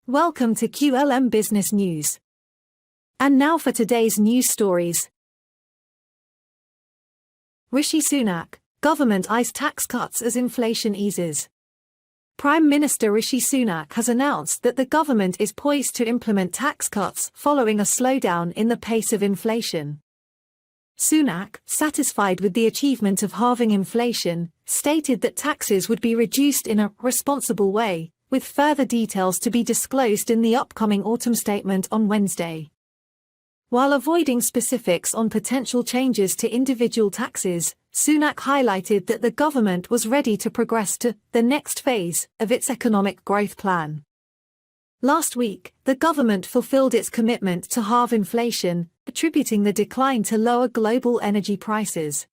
Welcome to QLM Business News. And now for today's news stories. Rishi Sunak, government eyes tax cuts as inflation eases. Prime Minister Rishi Sunak has announced that the government is poised to implement tax cuts following a slowdown in the pace of inflation. Sunak, satisfied with the achievement of halving inflation, stated that taxes would be reduced in a responsible way, with further details to be disclosed in the upcoming autumn statement on Wednesday. While avoiding specifics on potential changes to individual taxes, Sunak highlighted that the government was ready to progress to the next phase of its economic growth plan. Last week, the government fulfilled its commitment to halve inflation, attributing the decline to lower global energy prices.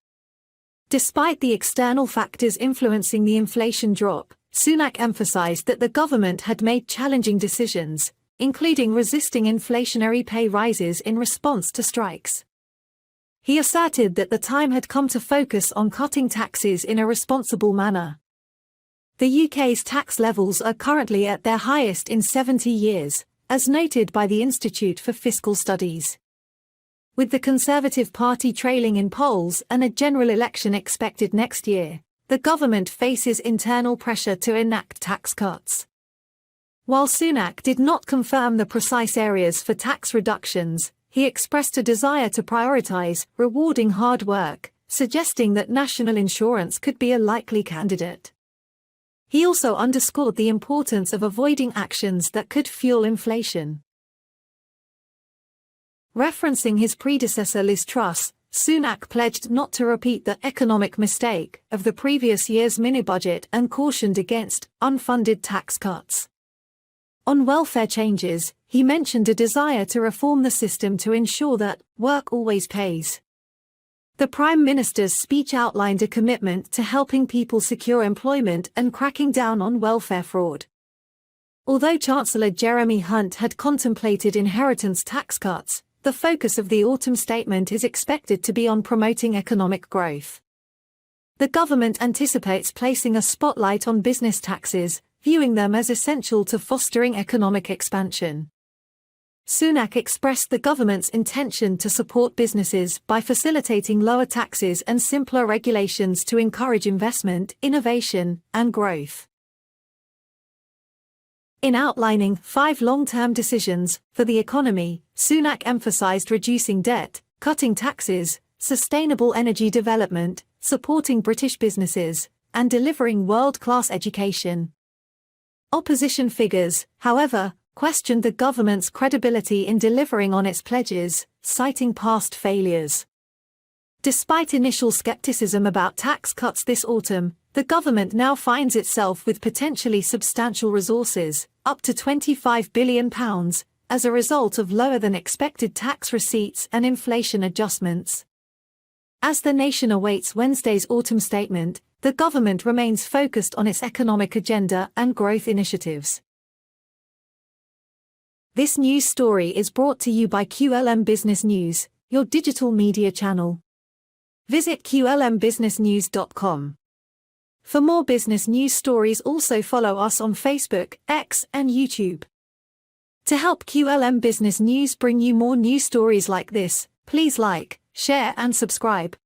Despite the external factors influencing the inflation drop, Sunak emphasized that the government had made challenging decisions, including resisting inflationary pay rises in response to strikes. He asserted that the time had come to focus on cutting taxes in a responsible manner. The UK's tax levels are currently at their highest in 70 years, as noted by the Institute for Fiscal Studies. With the Conservative Party trailing in polls and a general election expected next year, the government faces internal pressure to enact tax cuts. While Sunak did not confirm the precise areas for tax reductions, he expressed a desire to prioritize rewarding hard work, suggesting that national insurance could be a likely candidate. He also underscored the importance of avoiding actions that could fuel inflation. Referencing his predecessor Liz Truss, Sunak pledged not to repeat the economic mistake of the previous year's mini-budget and cautioned against unfunded tax cuts. On welfare changes, he mentioned a desire to reform the system to ensure that work always pays. The Prime Minister's speech outlined a commitment to helping people secure employment and cracking down on welfare fraud. Although Chancellor Jeremy Hunt had contemplated inheritance tax cuts, the focus of the autumn statement is expected to be on promoting economic growth. The government anticipates placing a spotlight on business taxes, viewing them as essential to fostering economic expansion. Sunak expressed the government's intention to support businesses by facilitating lower taxes and simpler regulations to encourage investment, innovation, and growth. In outlining 5 long-term decisions for the economy, Sunak emphasized reducing debt, cutting taxes, sustainable energy development, supporting British businesses, and delivering world-class education. Opposition figures, however, questioned the government's credibility in delivering on its pledges, citing past failures. Despite initial skepticism about tax cuts this autumn, the government now finds itself with potentially substantial resources, up to £25 billion, as a result of lower-than-expected tax receipts and inflation adjustments. As the nation awaits Wednesday's autumn statement, the government remains focused on its economic agenda and growth initiatives. This news story is brought to you by QLM Business News, your digital media channel. Visit qlmbusinessnews.com. For more business news stories, also follow us on Facebook, X, and YouTube. To help QLM Business News bring you more news stories like this, please like, share, and subscribe.